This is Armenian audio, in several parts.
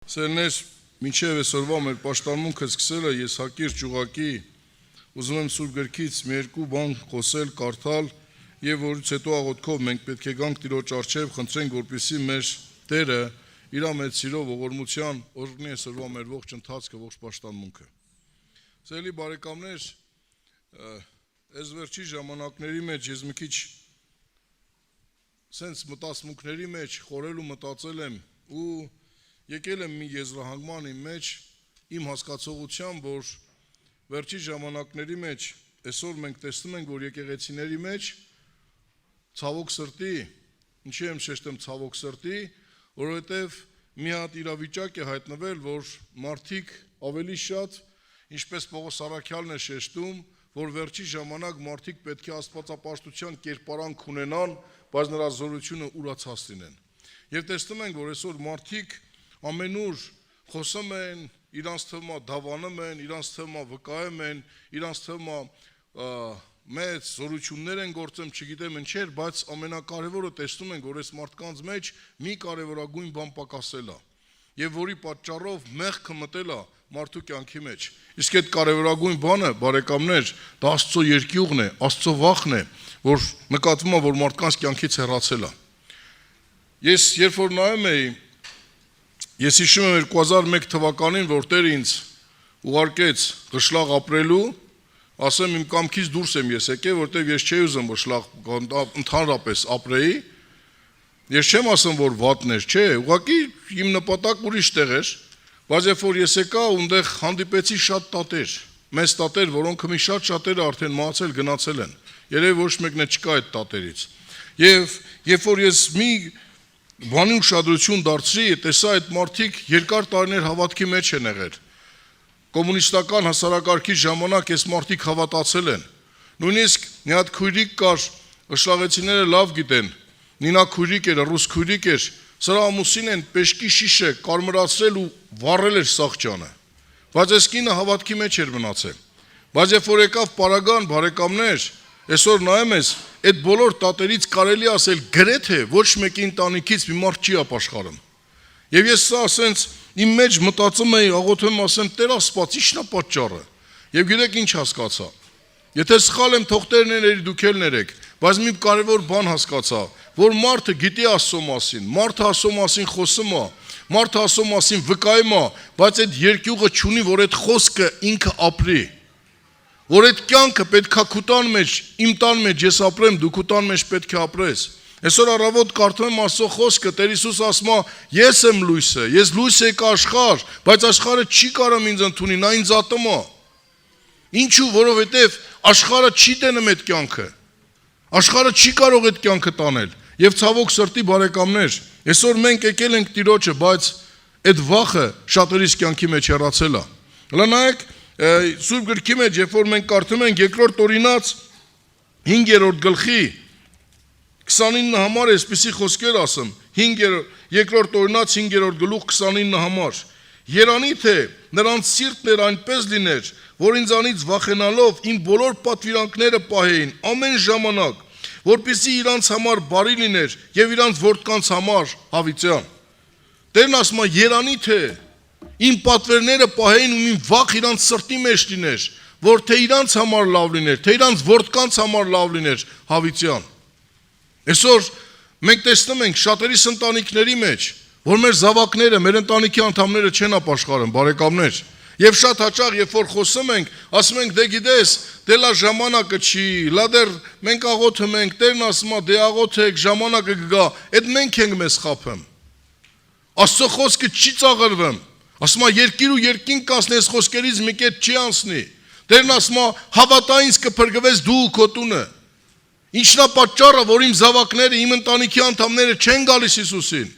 Սերներ, մինչև այսօրվա մեր պաշտամունքը սկսելը ես հակիրճ ուղղակի ուզում եմ Սուրբ գրքից մի երկու բան խոսել, կարդալ եւ որից հետո աղոթքով մենք պետք է գանք Տիրոջ առջև, խնդրենք, որպեսզի մեր Տերը իր մեծ սիրով ողորմության օրհնի այսօրվա մեր ողջ ընթացքը, ողջ պաշտամունքը։ Սիրելի բարեկամներ, այս վերջի ժամանակների մեջ ես մի քիչ սենց մտածմունքների մեջ խորել ու մտածել եմ ու եկել եմ մի եզրահանգման իմ մեջ, իմ հասկացողությամբ, որ վերջի ժամանակների մեջ այսօր մենք տեսնում ենք, որ եկեղեցիների մեջ ցավոք սրտի, ինչի եմ շեշտում ցավոք սրտի, որովհետև մի հատ իրավիճակ է հայտնվել, որ մարդիկ ավելի շատ, ինչպես Պողոս Առաքյալն է շեշտում, որ վերջի ժամանակ մարդիկ պետք է աստվածապաշտության կերպարանք ունենան, բայց նրա զորությունը ուրացած լինեն։ Եվ տեսնում ենք, որ այսօր մարդիկ ամենուր խոսում են, իրանց թվում դավանում են, իրանց թվում վկայում են, իրանց թվում մեծ զորություններ են գործում, չգիտեմ ինչեր, բայց ամենակարևորը տեսնում ենք, որ այս մարդկանց մեջ մի կարևորագույն բան պակասել է, եւ որի պատճառով մեղքը մտել է մարդու կյանքի մեջ։ Իսկ այդ կարևորագույն բանը, բարեկամներ, դա Աստծո երկյուղն է, Աստծո վախն է, որ նկատվում է, որ մարդկանց կյանքից հեռացել է։ Ես երբ որ նայում էի, ես հիշում եմ 2001 թվականին, որ Տերը ինձ ուղարկեց Ղշլաղ ապրելու, ասեմ իմ կամքից դուրս եմ ես եկել, որտեղ ես չէի ուզում Ղշլաղ ընդհանրապես ապրեի։ Ես չեմ ասում, որ վատն էր, չէ, ուղղակի իմ նպատակ ուրիշ տեղ էր, բայց երբ որ ես եկա, ունդեղ հանդիպեցի շատ տատեր, մեծ տատեր, որոնք մի շատերը արդեն մահացել գնացել են։ Երևի ոչ մեկն չկա այդ տատերից։ Եվ երբ որ ես մի բանի ուշադրություն դարձրի, տեսա այդ մարդիկ երկար տարիներ հավատքի մեջ են եղել։ Կոմունիստական հասարակարգի ժամանակ այս մարդիկ հավատացել են։ Նույնիսկ մի հատ քույրիկ կար, ըշլաղեցիները լավ գիտեն, Նինա քույրիկ էր, ռուս քույրիկ էր, սրա ամուսին են պեշկի շիշը կարմրացրել ու վառել էր սաղճանը։ Բայց այս կինը հավատքի մեջ էր մնացել։ Բայց երբ որ եկավ պարագան, բարեկամներ, այսօր նայում ես, այդ բոլոր տատերից կարելի ասել գրեթե ոչ մեկի ընտանիքից մի մարդ չի ապաշխարում։ Եվ ես սա ասենց իմ մեջ մտածում էի, աղոթում ասեմ, Տեր Աստված, ի՞նչն է պատճառը։ Եվ գիտեք ինչ հասկացա։ Եթե սխալ եմ, թող Տերն էների դուք էլ ներեք, բայց մի կարևոր բան հասկացա, որ մարդը գիտի Աստծո մասին, մարդը Աստծո մասին խոսում է, մարդը Աստծո մասին վկայում է, բայց այդ երկյուղը չունի, որ այդ խոսքը ինքը ապրի։ Որ այդ կյանքը պետքա քուտան մեջ, իմ տան մեջ ես ապրեմ, դու քուտան մեջ պետք է ապրես։ Այսօր առավոտ կարդում եմ Աստծո խոսքը, Տեր Հիսուս ասում է, ես եմ լույսը, ես լույս եկա աշխարհ, բայց աշխարհը չի կարող ինձ ընդունի, նա ինձ ատում է։ Ինչու, որովհետև աշխարհը չի տենում այդ կյանքը։ Աշխարհը չի կարող այդ կյանքը տանել։ Եվ ցավոք սրտի բարեկամներ, այսօր մենք եկել ենք Տիրոջը, բայց այդ վախը շատերիս կյանքի մեջ հեռացել է։ Հələ նայեք, Սուրբ գրքի մեջ, երբ որ մենք կարդում ենք երկրորդ օրինաց 5-րդ գլխի 29 համար այսպիսի խոսքեր ասում, երկրորդ օրինաց 5-րդ գլուխ 29 համար։ Երանի թե նրանց սիրտներ այնպես լիներ, որ ինձանից վախենալով իմ բոլոր պատվիրանքները պահեին ամեն ժամանակ, որպեսզի իրանց համար բարի լիներ եւ իրանց որդկանց համար հավիտյան։ Տերն ասում է, երանի թե իմ պատվերները պահեին ու իմ վախ իրանց սրտի մեջ լիներ, որ թե իրանց համար լավ լիներ, թե իրանց որդկանց համար լավ լիներ հավիտյան։ Այսօր մենք տեսնում ենք շատերիս ընտանիքների մեջ, որ մեր զավակները, մեր ընտանիքի անդամները չեն ապաշխարում, բարեկամներ։ Եվ շատ հաճախ, երբ որ խոսում ենք, ասում ենք, դե գիտես, դե լա ժամանակը չի, լա դեռ մենք աղոթում ենք, Տերն ասում է, դե աղոթեք, ժամանակը կգա, այդ մենք ենք մեզ խաբում։ Աստծո խոսքը չի ծաղրվում։ Ասում է, երկիր ու երկինք կանցնի, այս խոսքերից մի կետ չի անցնի։ Տերն ասում է, հավատա ինձ կփրկվես դու ու քո տունը։ Ինչն է պատճառը, որ իմ զավակները, իմ ընտանիքի անդամները չեն գալիս Հիսուսին։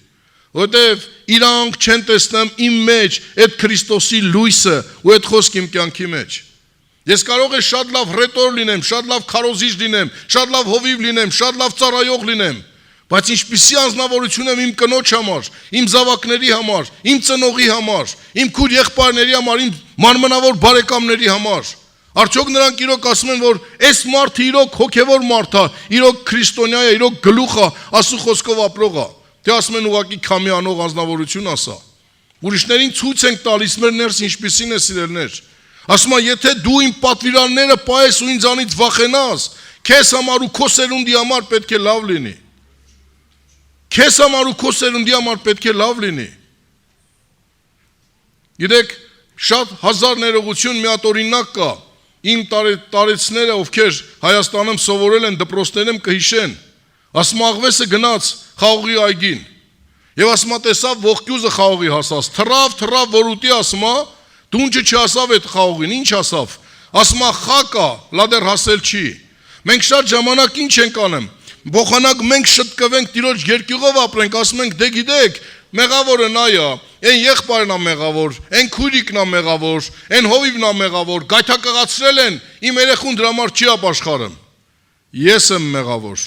Որտեվ իրանք չեն տեսնում իմ մեջ այդ Քրիստոսի լույսը ու այդ խոսքը իմ կյանքի մեջ։ Ես կարող եմ շատ լավ ռետոր լինեմ, շատ լավ քարոզիչ լինեմ, շատ լավ հովիվ լինեմ, շատ լավ ծառայող լինեմ, բայց ինչպիսի անձնավորություն եմ իմ կնոջ համար, իմ զավակների համար, իմ ծնողի համար, իմ քույր եղբայրների համար, իմ մանմնավոր բարեկամների համար։ Արդյոք նրանք իրոք ասում են, որ այս մարդը իրոք հոգևոր մարդ է, իրոք քրիստոնյա է, իրոք գլուխ է, Աստծո խոսքով ապրող է։ Թե ասում են ուղղակի քամի անող անձնավորություն ասա։ Ուրիշներին ցույց ենք տալիս մեր ներս ինչպիսին է սիրելներ։ Ասում է, եթե դու իմ պատվիրանները պահես ու ինձանից վախենաս, քեզ համար ու քո սերունդի համար պետք է լավ լինի։ Քեզ համար ու քո սերունդի համար պետք է լավ լինի։ Գիտեք, շատ հազար ներողություն մի հատ օրինակ կա։ Իմ տարեցները, ովքեր Հայաստանում սովորել են դպրոցներում կհիշեն, ասում աղվեսը գնաց խաղողի այգին։ Եվ ասում տեսավ ողկյուզը խաղողի հասած, թռավ, որ ուտի ասում, դունջը չհասավ այդ խաղողին, ինչ հասավ։ Ասում խակա, լադեր հասել չի։ Մենք շատ ժամանակ ինչ ենք անում։ Բոխանակ մենք շտկվենք տիրոջ երկյուղով ապրենք, ասում ենք դե գիտեք, մեղավորը նա է, այն եղբայրն է մեղավոր, այն քույրիկն է մեղավոր, այն հովիվն է մեղավոր, գայթակղացրել են, իմ երեխուն դրա համար չի ապաշխարում։ Ես եմ մեղավոր,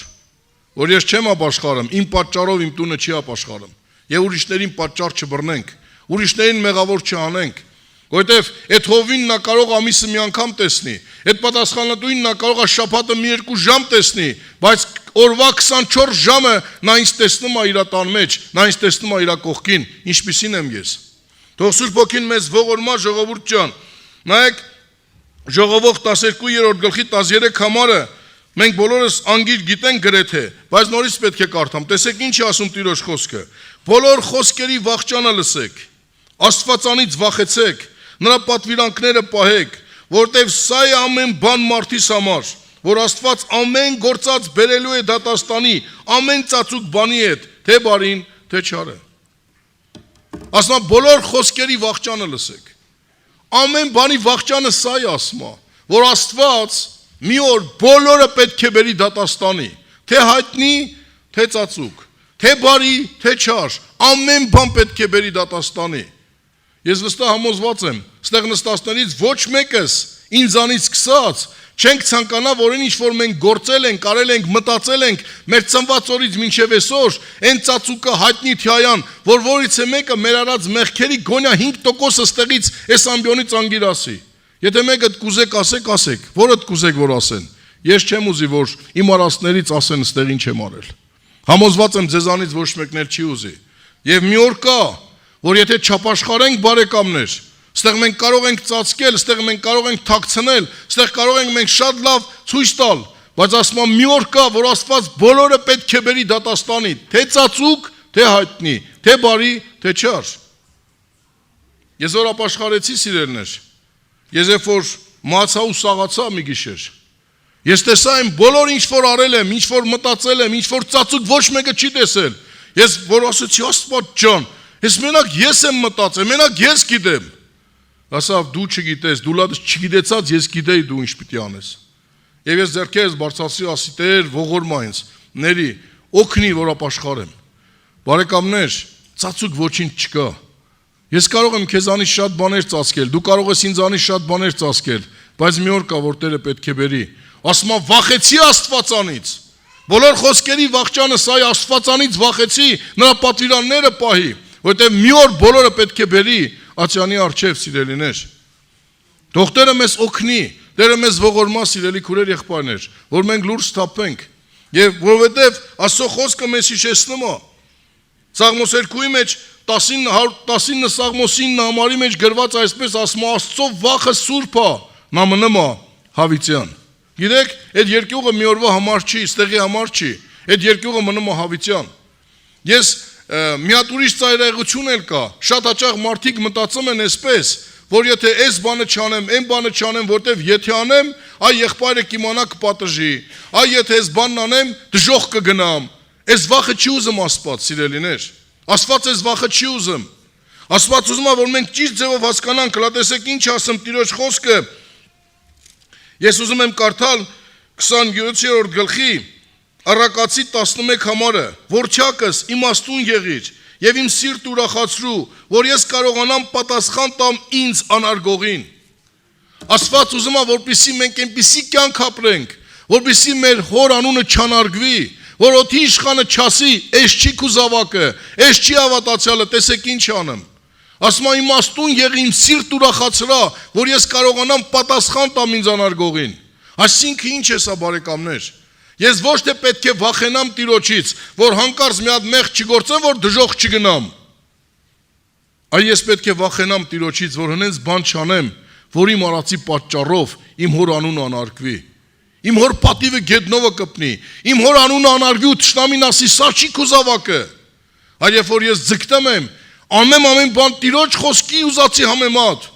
որ ես չեմ ապաշխարում, իմ պատճառով իմ տունը չի ապաշխարում։ Եվ ուրիշներին պատճառ չբռնենք, ուրիշներին մեղավոր չանենք, որովհետև այդ հովին նա կարող ամիսը մի անգամ տեսնի, այդ պատասխանատուին նա կարող է շաբաթը մի երկու ժամ տեսնի, բայց օրվա 24 ժամը նա ինձ տեսնում է իր տան մեջ, նա ինձ տեսնում է իր կողքին, ինչպիսին եմ ես։ Թող Սուրբ Հոգին մեզ ողորմա, ժողովուրդ ջան։ Նայեք Ժողովող 12-րդ գլխի 13 համարը մենք բոլորս անգիր գիտենք գրեթե, բայց նորից պետք է կարդամ։ Տեսեք ինչ է ասում Տիրոջ խոսքը։ Բոլոր խոսքերի վախճանը լսեք, Աստվածանից վախեցեք, նրա պատվիրանքները պահեք, որտև սա է ամեն բան մարդիս համար, որ Աստված ամեն գործած բերելու է դատաստանի, ամեն ծածուկ բանի հետ, թե բարին, թե չարը։ Ասում բոլոր խոսքերի վախճանը լսեք։ Ամեն բանի վախճանը սա է ասում, որ Աստված մի օր բոլորը պետք է բերի դատաստանի, թե հայտնի, թե ծածուկ, թե բարի, թե չար, ամեն բան պետք է բերի դատաստանի։ Ես վստահ համոզված եմ, ստեղ նստածներից ոչ մեկս ինձանից սկսած չենք ցանկանա, որ ինչ որ մենք գործել ենք, արել ենք, մտածել ենք, մեր ծնված օրից մինչև այսօր, այն ծածուկը հայտնի թիայան, որ որից է մեկը մեր արած մեղքերի գոնյա 5%-ը ստեղից այս ամբիոնից անգիր ասի։ Եթե մեկը կուզեք ասեք, որը կուզեք որ ասեն։ Ես չեմ ուզի, որ իմ արածներից ասեն ստեղ ինչ եմ արել։ Համոզված եմ ձեզանից ոչ մեկն էլ չի ուզի։ Եվ մի օր կա, որ եթե չապաշխարենք բարեկամներ, ստեղ մենք կարող ենք ծածկել, ստեղ մենք կարող ենք թաքցնել, ստեղ կարող ենք մենք շատ լավ ցույց տալ, բայց ասում եմ մի օր կա, որ Աստված բոլորը պետք է բերի դատաստանի, թե ծածուկ, թե հայտնի, թե բարի, թե չար։ Ես որ ապաշխարեցի սիրելներ, ես երբ որ մահացա ու սաղացա մի գիշեր, ես տեսա իմ բոլոր ինչ որ արել եմ, ինչ որ մտածել եմ, ինչ որ ծածուկ ոչ մեկը չի տեսել։ Ես որ ասեցի Աստված ջան, ես մենակ ես եմ մտածել, մենակ ես գիտեմ։ Ասավ դու չգիտես, դու լավ չգիտեցած ես գիտեի դու ինչ պիտի անես։ Եվ ես ձեռքերս բարձրացրի, ասի Տեր, ողորմա ինձ, ների, օգնի որ ապաշխարեմ։ Բարեկամներ, ծածուկ ոչինչ չկա։ Ես կարող եմ քեզանից շատ բաներ ծածկել, դու կարող ես ինձանից շատ բաներ ծածկել, բայց մի օր կա որ Տերը պետք է բերի։ Ասում եմ վախեցի Աստվածանից։ Բոլոր խոսքերի վախճանը սա է, Աստվածանից վախեցի, նրա պատվիրանները պահի, որտեղ մի օր բոլորը պետք է բերի ացյանի առջև սիրելիներ։ Թող Տերը մեզ օգնի, Տերը մեզ ողորմա սիրելի քուրեր եղբայրներ, որ մենք լուրջ սթափենք, եւ որովհետեւ Աստծո խոսքը մեզ հիշեցնում է։ Սաղմոս 2-ի մեջ 19 Սաղմոսի 9 համարի մեջ գրված այսպես ասում Աստծո վախը սուրբ է, նա մնում է հավիտյան։ Գիտեք, այդ երկյուղը մի օրվա համար չի, ստեղի համար չի, այդ երկյուղը մնում է հավիտյան։ Ես մի հատ ուրիշ ծայրահեղություն էլ կա, շատ հաճախ մարդիկ մտածում են այսպես, որ եթե այս բանը չանեմ, այն բանը չանեմ, որտեվ եթե անեմ, այ եղբայրը կիմանա կպատժի, այ եթե այս բանն անեմ, դժոխք կգնամ։ Այս վախը չի ուզում Աստված, սիրելիներ։ Աստված այս վախը չի ուզում։ Աստված ուզում է, որ մենք ճիշտ ձևով հասկանանք, լատեսեք ինչ ասում Տիրոջ խոսքը։ Ես ուզում եմ կարդալ 27-րդ գլխի Առակացի 11 համարը, որչակս իմաստուն եղիր եւ իմ սիրտ ուրախացրու, որ ես կարողանամ պատասխան տամ ինձ անարգողին։ Աստված ուզում է, որպեսզի մենք այնպիսի կյանք ապրենք, որպեսզի մեր հոր անունը չանարգվի, որ օդի իշխանը չասի, «Էս չի քու զավակը, էս չի հավատացյալը, տեսեք ինչ անեմ»։ Ասում է իմաստուն եղի իմ սիրտ ուրախացրա, որ ես կարողանամ պատասխան տամ ինձ անարգողին։ Այսինքն ինչ է սա բարեկամներ։ Ես ոչ թե պետք է վախենամ Տիրոջից, որ հանկարծ մի հատ մեղք չգործեմ, որ դժոխք չգնամ։ Այ ես պետք է վախենամ Տիրոջից, որ հենց բան չանեմ, որ իմ արածի պատճառով իմ հոր անունը անարգվի։ Իմ հոր պատիվը գետնովը կպնի, իմ հոր անունը անարգվի ու թշնամին ասի սա չի քո զավակը։ Այլ երբ որ ես ձգտում եմ, անեմ ամեն բան Տիրոջ խոսքի ուզածի համեմատ,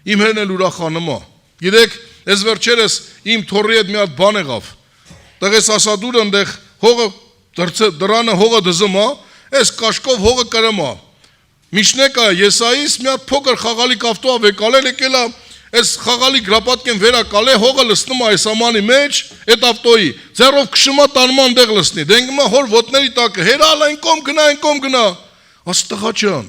իմ հերն էլ ուրախանում է։ Գիտեք, այս վերջերս իմ թորի հետ մի հատ բան եղավ։ Տղես ասադուրը այնտեղ հողը դրանը հողը դզում է, այս կաշկով հողը կրում է։ Միշնեկա Եսայիս մի հատ փոքր խաղալի կավտո ավեկալել եկել է, այս խաղալի գրապատկեն վերակալ է, հողը լցնում է այս ամանի մեջ, այդ ավտոյի, ձեռով քշում է տանում այնտեղ լցնի։ Դենգում է հոր ոտների տակը, հերալ այն կողմ գնա։ Աս տղա ջան,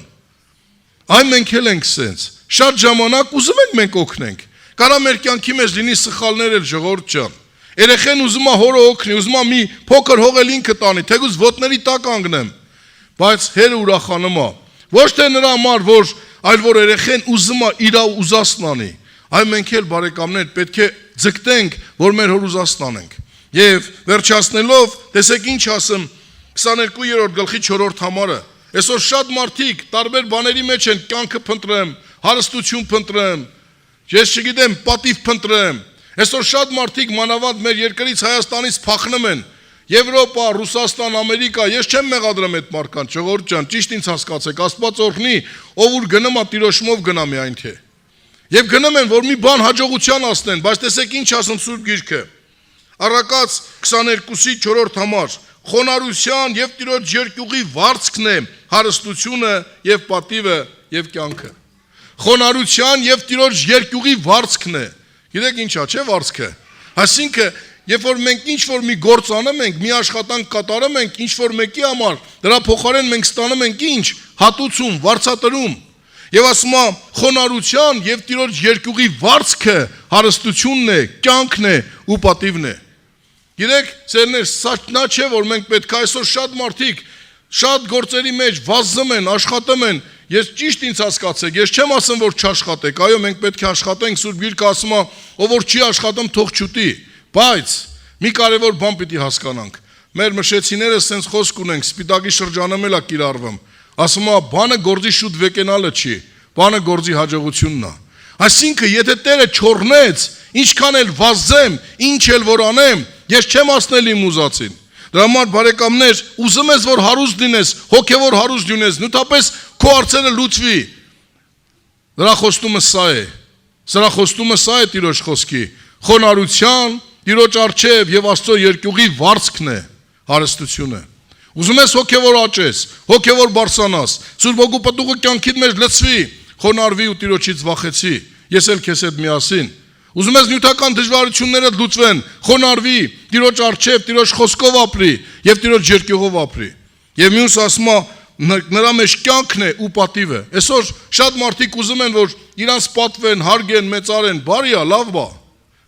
այն մենք էլ ենք սենց։ Շատ ժամանակ ուզում ենք մենք օգնենք։ Կարա մեր կյանքի մեջ լինի սխալներ էլ ժողովուրդ ջան։ Երեխեն ուզում է հորը օգնի, ուզում է մի փոքր հող էլ ինքը տանի, թեկուզ ոտների տակ անգնեմ։ Բայց հերը ուրախանում է։ Ոչ թե նրա համար, այլ որ երեխեն ուզում է իր ուզածն անի։ Այ մենք էլ բարեկամներ պետք է ձգտենք, որ մեր հոր ուզածն անենք։ Եվ վերջացնելով, տեսեք ինչ ասեմ 22-րդ գլխի 4-րդ համարը։ Այսօր շատ մարդիկ տարբեր բաների մեջ են, կյանքը փնտրեմ, հարստություն փնտրեմ, ես չգիտեմ, պատիվ փնտրեմ։ Այսօր շատ մարդիկ մանավանդ մեր երկրից Հայաստանից փախնում են։ Եվրոպա, Ռուսաստան, Ամերիկա, ես չեմ մեղադրում այդ մարդկանց, ժողովուրդ ջան, ճիշտ ինձ հասկացեք, Աստված օրհնի, ով որ գնում է Տիրոջմով գնա միայն թե։ Եվ գնում են, որ մի բան հաջողության ասնեն, բայց տեսեք ինչ ասում Սուրբ Գիրքը։ Առակաց 22-ի 4-րդ համար, խոնարհության եւ Տիրոջ երկյուղի վարձքն է հարստությունը եւ պատիվը եւ կյանքը։ Խոնարհության եւ Տիրոջ երկյուղի վարձքն է։ Գիտեք ինչա, չէ՞ վարձքը։ Այսինքն երբ որ մենք ինչ-որ մի գործ անում ենք, մի աշխատանք կատարում ենք, ինչ-որ մեկի համար, դրա փոխարեն մենք ստանում ենք ինչ, հատուցում, վարձատրում։ Եվ ասում է խոնարհության եւ Տիրոջ երկյուղի վարձքը հարստությունն է, կյանքն է ու պատիվն է։ Գիտեք, ծերներ, սա նա չէ, որ մենք պետք է այսօր շատ մարդիկ շատ գործերի մեջ վազում են, աշխատում են։ Ես ճիշտ ինձ հասկացեք, ես չեմ ասում, որ չաշխատեք, այո, մենք պետք է աշխատենք, Սուրբ Գիրքը ասում է, ով որ չի աշխատում, թող չուտի։ Բայց մի կարևոր բան պիտի հասկանանք։ Մեր մշեցիները սենց խոսք ունենք, սպիտակի շրջանում էլ է կիրառվում։ Ասում է, բանը գործի շուտ վեկենալը չի, բանը գործի հաջողությունն է։ Այսինքն, եթե Տերը չորնեց, ինչքան էլ վազեմ, ինչ էլ որ անեմ, ես չեմ ասնել իմ ուզածին։ Դրա համար բարեկամներ, ուզում ես որ հարուստ լինես, հոգևոր հարուստ լինես, նույնպես քո հարցերը լուծվի։ Դրա խոստումը սա է։ Սրա խոստումը սա է Տիրոջ խոսքի։ Խոնարհության, Տիրոջ առջև եւ Աստծո երկյուղի վարձքն է հարստությունը։ Ուզում ես հոգևոր աճես, հոգևոր բարձրանաս, Սուրբ Հոգու պտուղը կյանքիդ մեջ լցվի, խոնարհվի ու Տիրոջից վախեցի։ Ես էլ քեզ հետ միասին։ Ուզում ես նյութական դժվարությունները լուծվեն, խոնարհվի, Տիրոջ առջև, Տիրոջ խոսքով ապրի եւ Տիրոջ երկյուղով ապրի։ Եվ մյուս ասում է նրա մեջ կյանքն է ու պատիվը։ Այսօր շատ մարդիկ ուզում են, որ իրանց պատվեն, հարգեն, մեծարեն, բարի է, լավ է,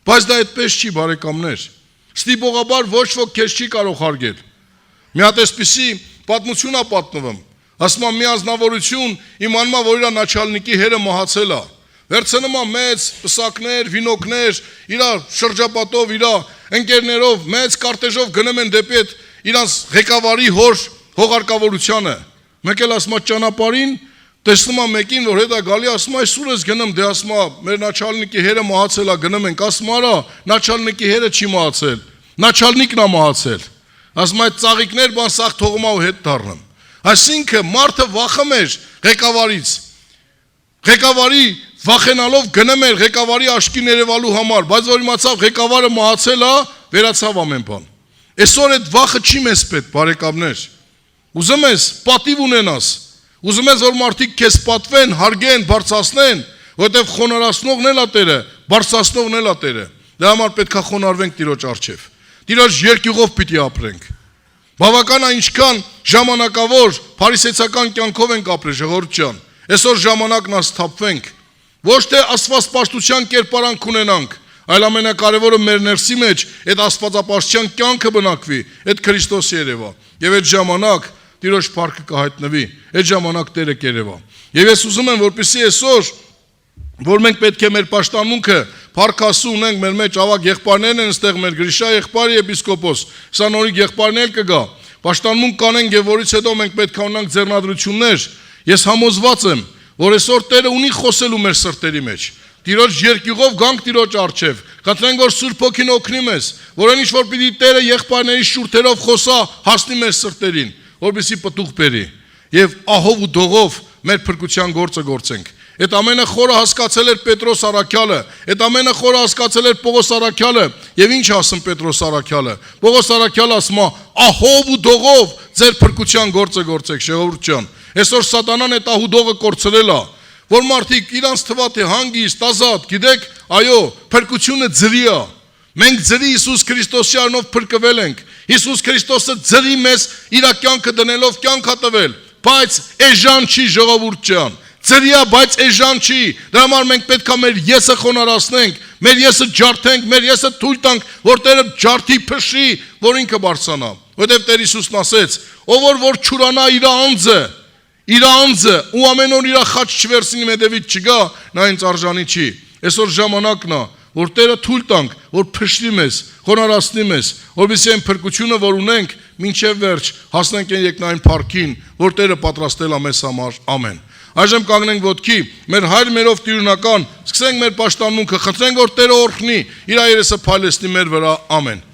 բայց դա այդպես չի, բարեկամներ։ Ստիպողաբար ոչ ոք քեզ չի կարող հարգել։ Մի հատ էսպիսի պատմություն է պատմվում։ Ասում է մի անձնավորություն իմանում է, որ իր начальնիկի հերը մահացել է։ Վերցնում է մեծ պսակներ, վինոկներ, իր շրջապատով, իր ընկերներով, մեծ կարտեժով գնում են դեպի այդ իրանց ղեկավարի հոր հողարկավորությանը։ Մեկ էլ ասում է ճանապարհին, տեսնում է մեկին, որ հետ է գալի, ասում է այսուր ես գնում, դե ասում է մեր начальնիկի հերը մահացել է, գնում ենք, ասում արա, начальնիկի հերը չի մահացել, начальնիկն է մահացել։ Ասում այդ ծաղիկներ բան սաղ թողում ու հետ դառնում։ Այսինքն մարդը վախում էր ղեկավարից։ Ղեկավարի վախենալով գնում էր ղեկավարի աշկի ներևալու համար, բայց որ իմացավ ղեկավարը մահացել է, վերացավ ամեն բան։ Այսօր այդ վախը չի մեզ պետք, բարեկամներ։ Ուզում ես պատիվ ունենաս, ուզում ես որ մարդիկ քեզ պատվեն, հարգեն, բարձրացնեն, որովհետև խոնարհացնողն էլ է Տերը, բարձրացնողն էլ է Տերը։ Դրա համար պետք է խոնարհվենք Տիրոջ առջև։ Տիրոջ երկյուղով պիտի ապրենք։ Բավական է ինչքան ժամանակավոր փարիսեցական կյանքով ենք ապրել, ժողովուրդ ջան։ Այսօր ժամանակն է սթափվենք։ Ոչ թե աստվածպաշտության կերպարանք ունենանք, այլ ամենակարևորը մեր ներսի մեջ այդ աստվածապաշտության կյանքը բնակվի, այդ Քրիստոս երևա։ Եվ այդ ժամանակ Տիրոջ փառքը կհայտնվի, այդ ժամանակ Տերը կերևա։ Եվ ես ուզում եմ, որպեսզի այսօր, որ մենք պետք է մեր պաշտամունքը փառքասու ունենք, մեր մեջ ավագ եղբայրներն են ստեղ, մեր Գրիշա եղբայրը եպիսկոպոս, սա նորիկ եղբայրներ կգա։ Պաշտամունք կանենք եւ որից հետո մենք պետք է ունենանք ձեռնադրություններ։ Ես համոզված եմ, որ այսօր Տերը ունի խոսելու մեր սրտերի մեջ։ Տիրոջ երկյուղով գանք Տիրոջ առջև։ Խնդրենք, որ Սուրբ Հոգին օգնի մեզ, որ այն ինչ որ պիտի Տերը եղբայրների շուրթերով խոսա, հասնի մեր սրտերին, որպեսզի պտուղ բերի եւ ահով ու դողով մեր փրկության գործը գործենք։ Այդ ամենը խորը հասկացել էր Պետրոս Առաքյալը, այդ ամենը խորը հասկացել էր Պողոս Առաքյալը, եւ ինչ ասում Պետրոս Առաքյալը։ Պողոս Առաքյալը ասում է. «Ահով ու դողով ձեր փրկության գործը գործեք», ժողովուրդ ջան։ Այսօր սատանան այդ ահուդողը կորցրել է, որ մարդիկ իրանց թվա թե հանգիստ, ազատ, գիտեք, այո, փրկությունը ձրի է։ Մենք ձրի Հիսուս Քրիստոսի անունով փրկվել ենք։ Հիսուս Քրիստոսը ձրի մեզ իր կյանքը դնելով կյանք տվել, բայց էժան չի, ժողովուրդ ջան։ Ձրիա, բայց էժան չի։ Դրա համար մենք պետք է մեր եսը խոնարհացնենք, մեր եսը ջարդենք, մեր եսը թույլ տանք, որ Տերը ջարդի փշի, որ ինքը բարձրանա։ Որտեվ Տեր Հիսուսն ասեց. «Ով որ չուրանա իր անձը ու ամեն օր իր խաչ չվերցնի մեդևից չգա, նա ինձ արժանի չի»։ Այսօր ժամանակն է, որ Տերը թույլ տանք, որ փշրի մեզ, խոնարհացնի մեզ, որովհետեւ այն փրկությունը, որ ունենք, մինչև վերջ հասնենք այն երկնային փառքին, որ Տերը պատրաստել է մեզ համար։ Ամեն։ Այժմ կանգնենք ոտքի, մեր հայր մերով տիրունական, սկսենք մեր պաշտամունքը, խնդրենք, որ Տերը օրհնի իր երեսը փայլեցնի մեր վրա։ Ամեն։